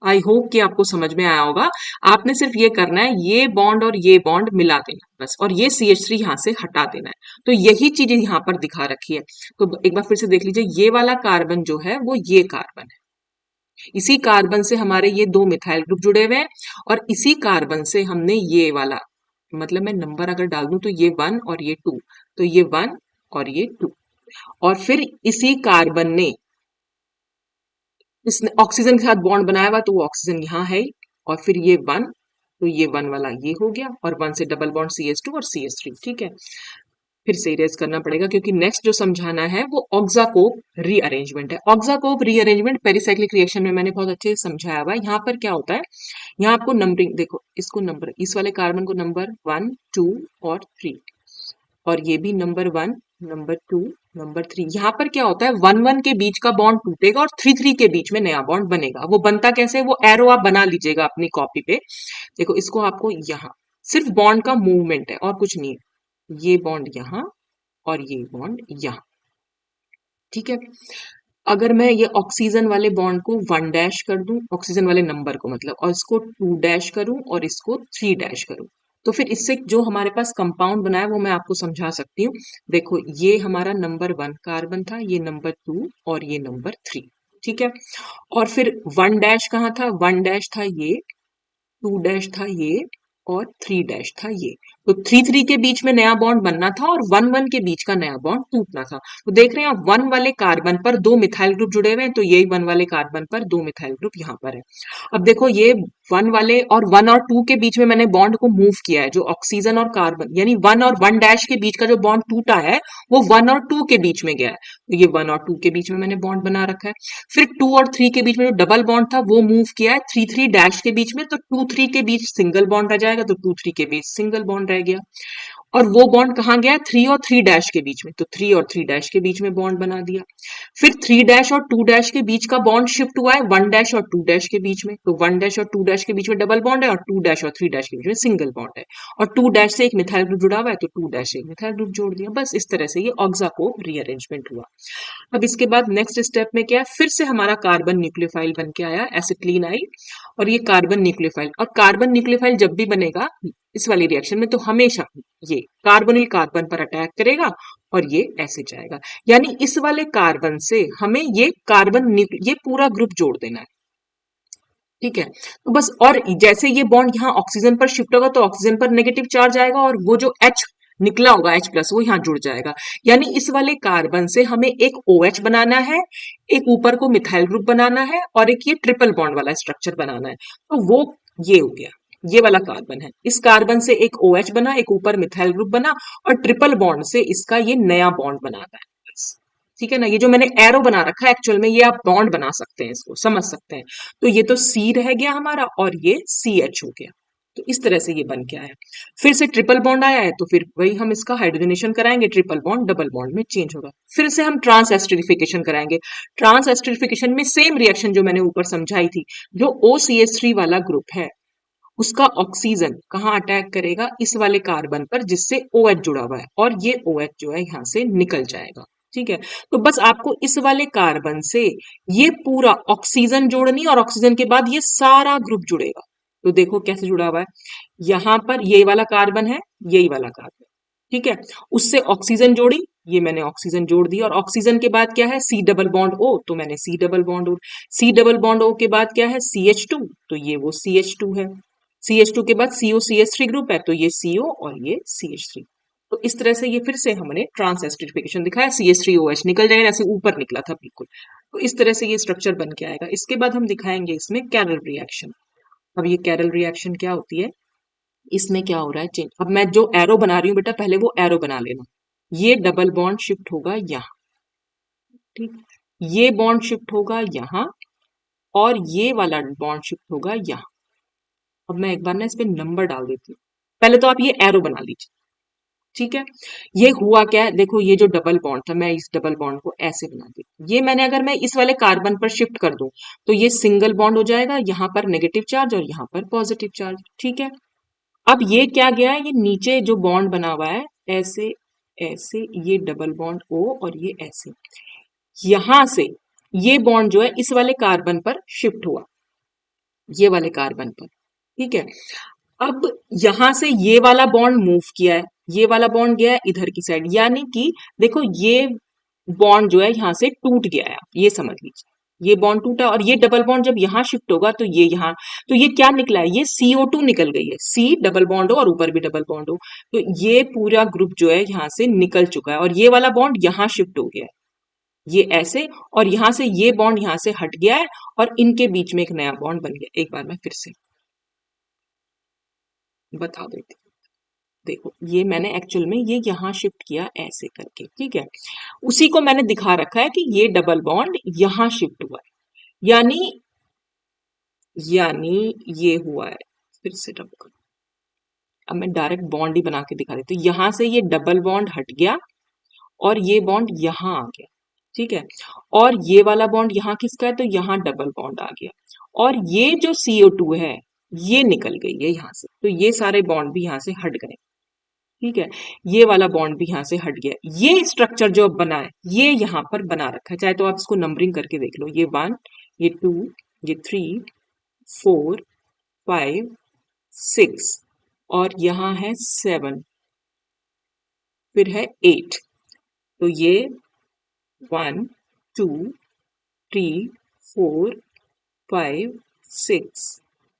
आई होप कि आपको समझ में आया होगा। आपने सिर्फ ये करना है, ये बॉन्ड और ये बॉन्ड मिला देना बस, और ये CH3 यहाँ से हटा देना है। तो यही चीज यहाँ पर दिखा रखी है। तो एक बार फिर से देख लीजिए, ये वाला कार्बन जो है वो ये कार्बन है, इसी कार्बन से हमारे ये दो मिथाइल ग्रुप जुड़े हुए हैं, और इसी कार्बन से हमने ये वाला, मतलब मैं नंबर अगर डाल दूं तो ये 1 और ये 2, तो ये 1 और ये 2, और फिर इसी कार्बन ने इसने ऑक्सीजन के साथ बॉन्ड बनाया हुआ, तो वो ऑक्सीजन यहाँ है, और फिर ये 1, तो ये 1 वाला ये हो गया, और 1 से डबल बॉन्ड CH2 और CH3। ठीक है, फिर से इरेज करना पड़ेगा क्योंकि नेक्स्ट जो समझाना है वो ऑक्साकोप रीअरेंजमेंट है। ऑक्साकोप रीअरेंजमेंट पेरिसाइक्लिक रिएक्शन में मैंने बहुत अच्छे से समझाया हुआ है। यहाँ पर क्या होता है, यहाँ आपको नंबरिंग देखो, इसको नंबर, इस वाले कार्बन को नंबर 1, 2 और 3, और ये भी नंबर 1, नंबर 2, नंबर 3। यहाँ पर क्या होता है, 1 1 के बीच का बॉन्ड टूटेगा और 3 3 के बीच में नया बॉन्ड बनेगा। वो बनता कैसे, वो एरो आप बना लीजिएगा अपनी कॉपी पे। देखो, इसको आपको यहाँ सिर्फ बॉन्ड का मूवमेंट है और कुछ नहीं है, ये बॉन्ड यहाँ और ये बॉन्ड यहाँ। ठीक है, अगर मैं ये ऑक्सीजन वाले बॉन्ड को 1 डैश कर दूं, ऑक्सीजन वाले नंबर को मतलब, और इसको 2 डैश करूं और इसको 3 डैश करूं, तो फिर इससे जो हमारे पास कंपाउंड बना है वो मैं आपको समझा सकती हूँ। देखो, ये हमारा नंबर 1 कार्बन था, ये नंबर 2 और ये नंबर 3। ठीक है, और फिर 1 डैश कहाँ था, 1 डैश था ये, 2 डैश था ये, और 3 डैश था ये। तो 3 3 के बीच में नया बॉन्ड बनना था और 1 1 के बीच का नया बॉन्ड टूटना था। तो देख रहे हैं आप, 1 वाले कार्बन पर दो मिथाइल ग्रुप जुड़े हुए हैं, तो यही 1 वाले कार्बन पर दो मिथाइल ग्रुप यहाँ पर है। अब देखो, ये 1 वाले और 1 और 2 के बीच में मैंने बॉन्ड को मूव किया है, जो ऑक्सीजन और कार्बन, यानी 1 और 1 डैश के बीच का जो बॉन्ड टूटा है वो 1 और 2 के बीच में गया है। तो ये 1 और 2 के बीच में मैंने बॉन्ड बना रखा है। फिर 2 और 3 के बीच में जो डबल बॉन्ड था वो मूव किया है 3 3 डैश के बीच में, तो 2 3 के बीच सिंगल बॉन्ड रह जाएगा, तो 2 3 के बीच सिंगल बॉन्ड रह गया। और वो बॉन्ड कहाँ गया, 3 और 3 डैश के बीच में, तो 3 और 3 डैश के बीच में बॉन्ड बना दिया। फिर 3 डैश और 2 डैश के बीच का बॉन्ड शिफ्ट हुआ है 1 डैश और 2 डैश के बीच में, तो 1 डैश और 2 डैश के बीच में डबल बॉन्ड है, और 2 डैश और 3 डैश के बीच में सिंगल बॉन्ड है, और 2 डैश से एक मिथाइल ग्रुप जुड़ा हुआ है, तो 2 डैश से एक मिथाइल ग्रुप जोड़ दिया। बस इस तरह से ये ऑक्साकोप रीअरेंजमेंट हुआ। अब इसके बाद नेक्स्ट स्टेप में क्या है, फिर से हमारा कार्बन न्यूक्लियोफाइल बन के आया, एसिटिलीन आई, और ये कार्बन न्यूक्लियोफाइल, और कार्बन न्यूक्लियोफाइल जब भी बनेगा इस वाली रिएक्शन में, तो हमेशा ये कार्बोनिल कार्बन पर अटैक करेगा और ये ऐसे जाएगा। यानी इस वाले कार्बन से हमें ये ये पूरा ग्रुप जोड़ देना है। ठीक है, तो बस, और जैसे ये बॉन्ड यहाँ ऑक्सीजन पर शिफ्ट होगा तो ऑक्सीजन पर नेगेटिव चार्ज आएगा, और वो जो H निकला होगा H+ वो यहाँ जुड़ जाएगा। यानी इस वाले कार्बन से हमें एक OH बनाना है, एक ऊपर को मिथाइल ग्रुप बनाना है, और एक ये ट्रिपल बॉन्ड वाला स्ट्रक्चर बनाना है। तो वो ये हो गया, ये वाला कार्बन है, इस कार्बन से एक OH बना, एक ऊपर मिथाइल ग्रुप बना, और ट्रिपल बॉन्ड से इसका ये नया बॉन्ड बनाना है। ठीक है ना, ये जो मैंने एरो बना रखा है एक्चुअल में, ये आप बॉन्ड बना सकते हैं, इसको समझ सकते हैं। तो ये तो C रह गया हमारा, और ये CH हो गया। तो इस तरह से ये बन के आया। फिर से ट्रिपल बॉन्ड आया है, तो फिर वही हम इसका हाइड्रोजनेशन कराएंगे, ट्रिपल बॉन्ड डबल बॉन्ड में चेंज होगा। फिर से हम ट्रांस एस्टरिफिकेशन कराएंगे। ट्रांस एस्टरिफिकेशन में सेम रिएक्शन जो मैंने ऊपर समझाई थी, जो OCH3 वाला ग्रुप है उसका ऑक्सीजन कहाँ अटैक करेगा, इस वाले कार्बन पर जिससे OH जुड़ा हुआ है, और ये OH जो है यहाँ से निकल जाएगा। ठीक है, तो बस आपको इस वाले कार्बन से ये पूरा ऑक्सीजन जोड़नी, और ऑक्सीजन के बाद ये सारा ग्रुप जुड़ेगा। तो देखो कैसे जुड़ा हुआ है, यहाँ पर ये वाला कार्बन है, यही वाला कार्बन। ठीक है, उससे ऑक्सीजन जोड़ी, ये मैंने ऑक्सीजन जोड़ दी, और ऑक्सीजन के बाद क्या है, C डबल बॉन्ड O, तो मैंने C double bond O। C double bond O के बाद क्या है, CH2, तो ये वो CH2 है। CH2 के बाद COCH3 ग्रुप है, तो ये CO और ये CH3। तो इस तरह से ये फिर से हमने ट्रांस एस्टरिफिकेशन दिखाया, CH3OH निकल जाएगा, जैसे ऊपर निकला था बिल्कुल। तो इस तरह से ये स्ट्रक्चर बन के आएगा। इसके बाद हम दिखाएंगे इसमें कैरल रिएक्शन। अब ये कैरल रिएक्शन क्या होती है, इसमें क्या हो रहा है चेंज। अब मैं जो एरो बना रही हूँ बेटा, पहले वो एरो बना लेना। ये डबल बॉन्ड शिफ्ट होगा यहाँ, ठीक, ये बॉन्ड शिफ्ट होगा यहाँ, और ये वाला बॉन्ड शिफ्ट होगा यहाँ। अब मैं एक बार ना इस पे नंबर डाल देती हूँ, पहले तो आप ये एरो बना लीजिए। ठीक है। ये हुआ क्या है, देखो ये जो डबल बॉन्ड था, मैं इस डबल बॉन्ड को ऐसे बना दी, ये मैंने अगर मैं इस वाले कार्बन पर शिफ्ट कर दूं तो ये सिंगल बॉन्ड हो जाएगा, यहाँ पर नेगेटिव चार्ज और यहाँ पर पॉजिटिव चार्ज। ठीक है। अब ये क्या गया है, ये नीचे जो बॉन्ड बना हुआ है ऐसे ऐसे, ये डबल बॉन्ड ओ और ये ऐसे, यहां से ये बॉन्ड जो है इस वाले कार्बन पर शिफ्ट हुआ, ये वाले कार्बन पर। ठीक है। अब यहां से ये वाला बॉन्ड मूव किया है, ये वाला बॉन्ड गया है इधर की साइड, यानी कि देखो ये बॉन्ड जो है यहां से टूट गया है, ये समझ लीजिए ये बॉन्ड टूटा, और ये डबल बॉन्ड जब यहां शिफ्ट होगा तो ये यहाँ, तो ये क्या निकला है, ये CO2 निकल गई है, सी डबल बॉन्ड हो और ऊपर भी डबल बॉन्ड हो, तो ये पूरा ग्रुप जो है यहाँ से निकल चुका है, और ये वाला बॉन्ड यहाँ शिफ्ट हो गया है, ये ऐसे, और यहां से ये बॉन्ड यहां से हट गया है, और इनके बीच में एक नया बॉन्ड बन गया। एक बार मैं फिर से बता देती हूँ। देखो ये मैंने एक्चुअल में ये यहाँ शिफ्ट किया ऐसे करके, ठीक है, उसी को मैंने दिखा रखा है कि ये डबल बॉन्ड यहाँ शिफ्ट हुआ है, यानी यानी ये हुआ है, फिर से डबल, अब मैं डायरेक्ट बॉन्ड ही बना के दिखा देती हूँ, यहां से ये डबल बॉन्ड हट गया और ये बॉन्ड यहाँ आ गया। ठीक है। और ये वाला बॉन्ड यहाँ किसका है, तो यहाँ डबल बॉन्ड आ गया, और ये जो CO2 है ये निकल गई है यहाँ से, तो ये सारे बॉन्ड भी यहाँ से हट गए। ठीक है। ये वाला बॉन्ड भी यहाँ से हट गया, ये स्ट्रक्चर जो अब बना है ये यहाँ पर बना रखा है, चाहे तो आप इसको नंबरिंग करके देख लो, ये 1, ये 2, ये 3, 4, 5, 6, और यहाँ है 7, फिर है 8, तो ये 1, 2, 3, 4, 5, 6,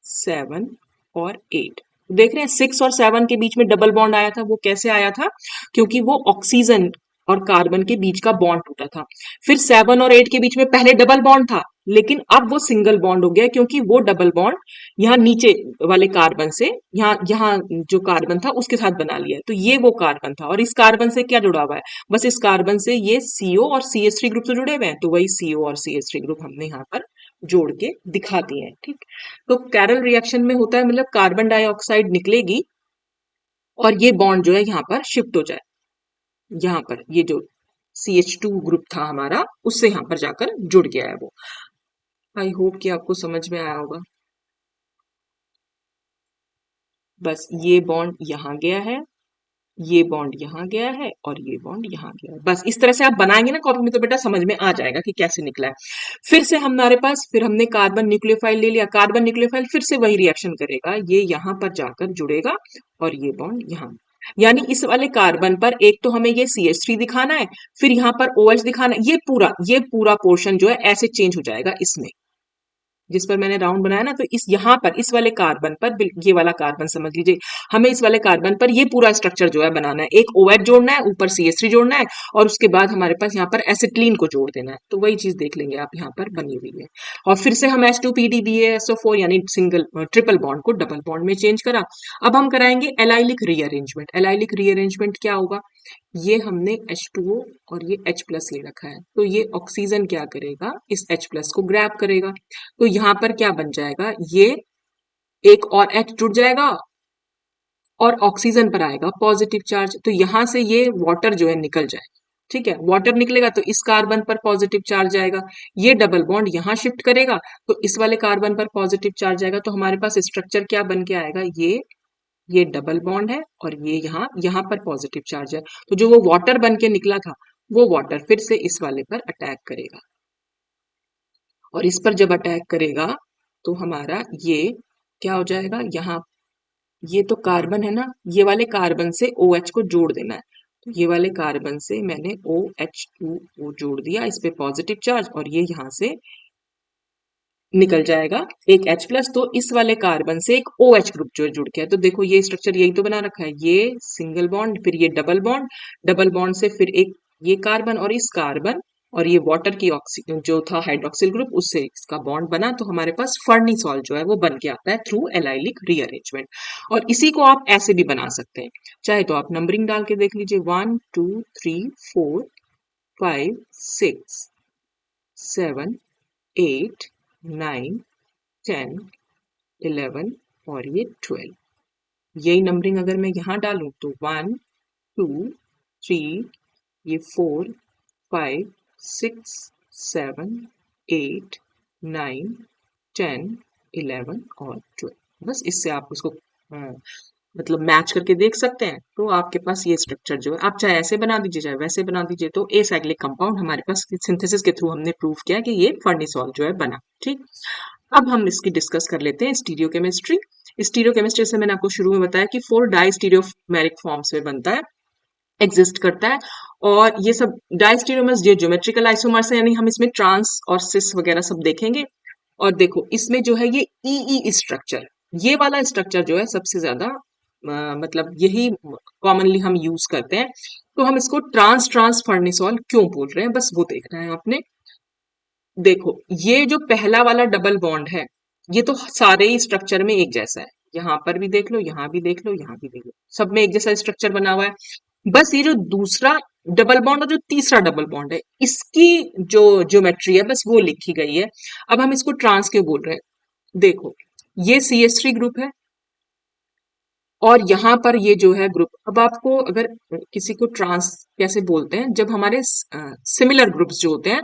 7 और 8। देख रहे हैं 6 और 7 के बीच में डबल बॉन्ड आया था, वो कैसे आया था, क्योंकि वो ऑक्सीजन और कार्बन के बीच का बॉन्ड टूटा था। फिर 7 और 8 के बीच में पहले डबल बॉन्ड था, लेकिन अब वो सिंगल बॉन्ड हो गया, क्योंकि वो डबल बॉन्ड यहाँ नीचे वाले कार्बन से, यहाँ यहाँ जो कार्बन था उसके साथ बना लिया है, तो ये वो कार्बन था, और इस कार्बन से क्या जुड़ा हुआ है, बस इस कार्बन से ये CO और CH3 ग्रुप से जुड़े हुए हैं, तो वही CO और CH3 ग्रुप हमने यहाँ पर जोड़ के दिखा दिए हैं। ठीक। तो कैरल रिएक्शन में होता है, मतलब कार्बन डाइऑक्साइड निकलेगी और ये बॉन्ड जो है यहाँ पर शिफ्ट हो जाए, यहाँ पर ये जो CH2 ग्रुप था हमारा उससे यहाँ पर जाकर जुड़ गया है वो। आई होप कि आपको समझ में आया होगा। बस ये बॉन्ड यहाँ गया है, ये बॉन्ड यहाँ गया है, और ये बॉन्ड यहाँ गया है, बस इस तरह से आप बनाएंगे ना कॉपी में तो बेटा समझ में आ जाएगा कि कैसे निकला है। फिर से हमारे पास, फिर हमने कार्बन न्यूक्लियोफाइल ले लिया, कार्बन न्यूक्लियोफाइल फिर से वही रिएक्शन करेगा, ये यहाँ पर जाकर जुड़ेगा और ये बॉन्ड यहाँ, यानी इस वाले कार्बन पर एक तो हमें ये CH3 दिखाना है, फिर यहाँ पर OH दिखाना है, ये पूरा पोर्शन जो है ऐसे चेंज हो जाएगा इसमें, जिस पर मैंने राउंड बनाया ना, तो इस यहाँ पर इस वाले कार्बन पर, ये वाला कार्बन समझ लीजिए, हमें इस वाले कार्बन पर ये पूरा स्ट्रक्चर जो है बनाना है, एक OH जोड़ना है, ऊपर CH3 जोड़ना है, और उसके बाद हमारे पास यहाँ पर एसिटिलीन को जोड़ देना है, तो वही चीज देख लेंगे आप यहाँ पर बनी हुई है। और फिर से हम H2PDBaSO4 यानी सिंगल ट्रिपल बॉन्ड को डबल बॉन्ड में चेंज करा। अब हम कराएंगे एलाइलिक रीअरेंजमेंट। एलाइलिक रीअरेंजमेंट क्या होगा, ये हमने H2O और ये H प्लस ले रखा है, तो ये ऑक्सीजन क्या करेगा, इस H प्लस को ग्रैब करेगा, तो यहाँ पर क्या बन जाएगा, ये एक और H जुड़ जाएगा और ऑक्सीजन पर आएगा पॉजिटिव चार्ज, तो यहाँ से ये वाटर जो है निकल जाएगा। ठीक है, वाटर निकलेगा तो इस कार्बन पर पॉजिटिव चार्ज आएगा, ये डबल बॉन्ड यहाँ शिफ्ट करेगा तो इस वाले कार्बन पर पॉजिटिव चार्ज आएगा, तो हमारे पास स्ट्रक्चर क्या बन के आएगा, ये डबल बॉन्ड है और ये यहाँ पर पॉजिटिव चार्ज है, तो जो वो वाटर बन के निकला था वो वाटर फिर से इस वाले पर अटैक करेगा, और इस पर जब अटैक करेगा तो हमारा ये क्या हो जाएगा, यहाँ ये तो कार्बन है ना, ये वाले कार्बन से OH को जोड़ देना है, तो ये वाले कार्बन से मैंने OH2O जोड़ दिया, इस पे पॉजिटिव चार्ज, और ये यहाँ से निकल जाएगा एक H प्लस, तो इस वाले कार्बन से एक OH ग्रुप जो है जुड़ गया, तो देखो ये स्ट्रक्चर यही तो बना रखा है, ये सिंगल बॉन्ड, फिर ये डबल बॉन्ड, डबल बॉन्ड से फिर एक ये कार्बन और इस कार्बन, और ये वाटर की ऑक्सीजन जो था हाइड्रोक्सिल ग्रुप उससे इसका बॉन्ड बना, तो हमारे पास फर्नीसॉल जो है वो बन के आता है थ्रू एलाइलिक रीअरेंजमेंट। और इसी को आप ऐसे भी बना सकते हैं, चाहे तो आप नंबरिंग डाल के देख लीजिए, 1 2 3 4 5 6 7 8 9 10 11 और ये 12, यही नंबरिंग अगर मैं यहाँ डालूं तो 1 2 3 ये 4 5 6 7 8 9 10 11 और 12। बस इससे आप उसको मतलब मैच करके देख सकते हैं। तो आपके पास ये स्ट्रक्चर जो है, आप चाहे ऐसे बना दीजिए चाहे वैसे बना दीजिए, तो ए साइक्लिक कंपाउंड हमारे पास सिंथेसिस के थ्रू हमने प्रूव किया कि ये फर्निसॉल जो है बना। ठीक, अब हम इसकी डिस्कस कर लेते हैं स्टीरियोकेमिस्ट्री। स्टीरियोकेमिस्ट्री से मैंने आपको शुरू में बताया कि 4 डाई स्टीरियोमेरिक फॉर्म्स में बनता है, एग्जिस्ट करता है। और ये सब डायस्टीरियोमर्स ये ज्योमेट्रिकल आइसोमर्स है, यानी हम इसमें ट्रांस और सिस वगैरह सब देखेंगे। और देखो इसमें जो है ये ई स्ट्रक्चर, ये वाला स्ट्रक्चर जो है सबसे ज्यादा मतलब यही कॉमनली हम यूज करते हैं। तो हम इसको ट्रांस ट्रांस फर्निसॉल क्यों बोल रहे हैं, बस वो देखना है आपने। देखो ये जो पहला वाला डबल बॉन्ड है, ये तो सारे ही स्ट्रक्चर में एक जैसा है। यहाँ पर भी देख लो, यहाँ भी देख लो, यहाँ भी देख लो, सब में एक जैसा स्ट्रक्चर बना हुआ है। बस ये जो दूसरा डबल बॉन्ड और जो तीसरा डबल बॉन्ड है, इसकी जो ज्योमेट्री है बस वो लिखी गई है। अब हम इसको ट्रांस क्यों बोल रहे हैं, देखो ये CH3 ग्रुप है और यहाँ पर ये जो है ग्रुप। अब आपको अगर किसी को ट्रांस कैसे बोलते हैं, जब हमारे सिमिलर ग्रुप्स जो होते हैं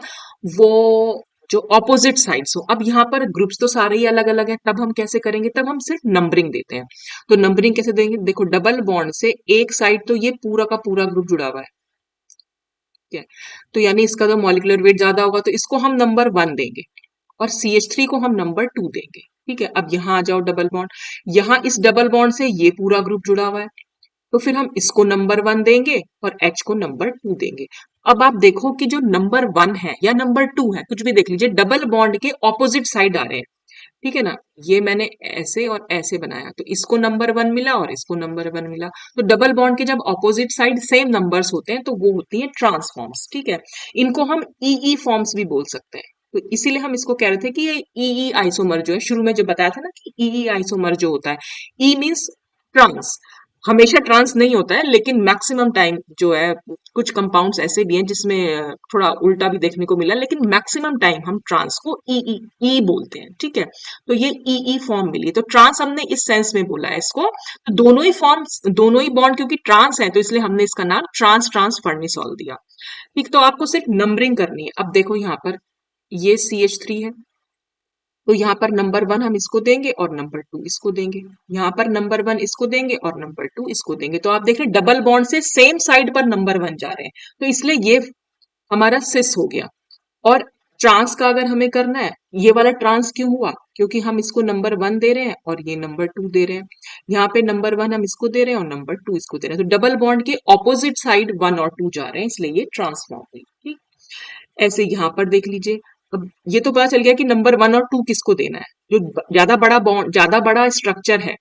वो जो ऑपोजिट साइड्स हो। अब यहाँ पर ग्रुप्स तो सारे ही अलग अलग हैं, तब हम कैसे करेंगे, तब हम सिर्फ नंबरिंग देते हैं। तो नंबरिंग कैसे देंगे, देखो डबल बॉन्ड से एक साइड तो ये पूरा का पूरा ग्रुप जुड़ा हुआ है, ठीक है, तो यानी इसका तो मॉलिक्यूलर वेट ज्यादा होगा, तो इसको हम नंबर 1 देंगे और CH3 को हम नंबर 2 देंगे। ठीक है, अब यहाँ आ जाओ डबल बॉन्ड, यहाँ इस डबल बॉन्ड से ये पूरा ग्रुप जुड़ा हुआ है, तो फिर हम इसको नंबर 1 देंगे और H को नंबर 2 देंगे। अब आप देखो कि जो नंबर 1 है या नंबर 2 है, कुछ भी देख लीजिए, डबल बॉन्ड के ऑपोजिट साइड आ रहे हैं। ठीक है ना, ये मैंने ऐसे और ऐसे बनाया, तो इसको नंबर 1 मिला और इसको नंबर 1 मिला। तो डबल बॉन्ड के जब ऑपोजिट साइड सेम नंबर्स होते हैं तो वो होती है ट्रांसफॉर्म्स। ठीक है, इनको हम ई फॉर्म्स भी बोल सकते हैं। तो इसीलिए हम इसको कह रहे थे कि ये ई आइसोमर जो है, शुरू में जो बताया था ना कि ई आइसोमर जो होता है, ई मीन्स ट्रांस। हमेशा ट्रांस नहीं होता है, लेकिन मैक्सिमम टाइम जो है, कुछ कंपाउंड्स ऐसे भी हैं जिसमें थोड़ा उल्टा भी देखने को मिला, लेकिन मैक्सिमम टाइम हम ट्रांस को ई बोलते हैं। ठीक है, तो ये ई फॉर्म मिली, तो ट्रांस हमने इस सेंस में बोला है इसको। तो दोनों ही फॉर्म्स, दोनों ही बॉन्ड क्योंकि ट्रांस है, तो इसलिए हमने इसका नाम ट्रांस ट्रांस फर्निसॉल दिया। ठीक, तो आपको सिर्फ नंबरिंग करनी है। अब देखो यहाँ पर ये CH3 है, तो यहाँ पर नंबर 1 हम इसको देंगे और नंबर 2 इसको देंगे। यहाँ पर नंबर 1 इसको देंगे और नंबर 2 इसको देंगे। तो आप देख रहे हैं डबल बॉन्ड से सेम साइड पर नंबर 1 जा रहे हैं, तो इसलिए ये हमारा सिस हो गया। और ट्रांस का अगर हमें करना है, ये वाला ट्रांस क्यों हुआ, क्योंकि हम इसको नंबर 1 दे रहे हैं और ये नंबर 2 दे रहे हैं। यहाँ पे नंबर 1 हम इसको दे रहे हैं और नंबर 2 इसको दे रहे हैं, तो डबल बॉन्ड के ऑपोजिट साइड 1 और 2 जा रहे हैं, इसलिए ये ट्रांसफॉर्म हुई। ठीक, ऐसे यहाँ पर देख लीजिए। अब ये तो पता चल गया कि नंबर 1 और 2 किसको देना है, जो ज्यादा बड़ा बॉन्ड, ज्यादा बड़ा स्ट्रक्चर है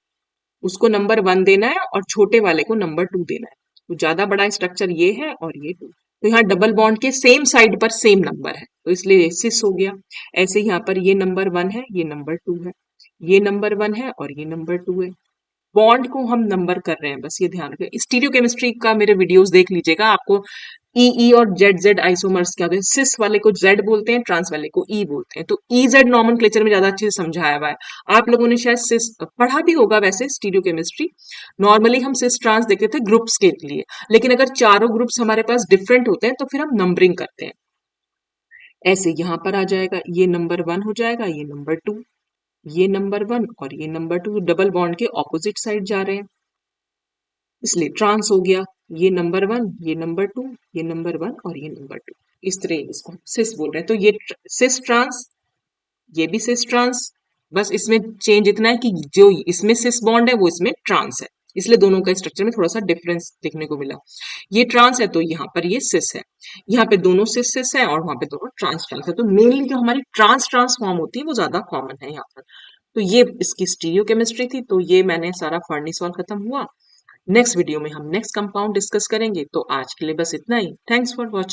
उसको नंबर 1 देना है और छोटे वाले को नंबर 2 देना है। तो ज्यादा बड़ा स्ट्रक्चर ये है और ये 2, तो यहाँ डबल बॉन्ड के सेम साइड पर सेम नंबर है, तो इसलिए सिस हो गया। ऐसे यहाँ पर ये नंबर 1 है, ये नंबर 2 है, ये नंबर 1 है और ये नंबर 2 है। बॉन्ड को हम नंबर कर रहे हैं, बस ये ध्यान रखें। स्टीरियोकेमिस्ट्री का मेरे वीडियोस देख लीजिएगा, आपको ई और जेड जेड आइसोमर्स क्या होते हैं, सिस वाले को जेड बोलते हैं, ट्रांस वाले को ई बोलते हैं। तो ई जेड नॉमेनक्लेचर में ज्यादा अच्छे से समझाया हुआ है। आप लोगों ने शायद सिस पढ़ा भी होगा वैसे स्टीरियोकेमिस्ट्री। नॉर्मली हम सिस ट्रांस देखते थे ग्रुप्स के लिए, लेकिन अगर चारों ग्रुप्स हमारे पास डिफरेंट होते हैं तो फिर हम नंबरिंग करते हैं। ऐसे यहाँ पर आ जाएगा, ये नंबर 1 हो जाएगा, ये नंबर 2, ये नंबर 1 और ये नंबर 2 डबल बॉन्ड के ऑपोजिट साइड जा रहे हैं, इसलिए ट्रांस हो गया। ये नंबर 1, ये नंबर 2, ये नंबर 1 और ये नंबर 2, इस तरह इसको सिस बोल रहे हैं। तो ये सिस ट्रांस, ये भी सिस ट्रांस। बस इसमें चेंज इतना है कि जो इसमें सिस बॉन्ड है वो इसमें ट्रांस है, इसलिए दोनों का स्ट्रक्चर में थोड़ा सा डिफरेंस देखने को मिला। ये ट्रांस है तो यहाँ पर ये सिस है, यहाँ पे दोनों सिस सिस है और वहां पे दोनों ट्रांस ट्रांस है। तो मेनली जो हमारी ट्रांस ट्रांस फॉर्म होती है वो ज्यादा कॉमन है यहाँ पर। तो ये इसकी स्टीरियोकेमिस्ट्री थी। तो ये मैंने सारा फर्निसॉल खत्म हुआ। नेक्स्ट वीडियो में हम नेक्स्ट कंपाउंड डिस्कस करेंगे। तो आज के लिए बस इतना ही। Thanks for watching.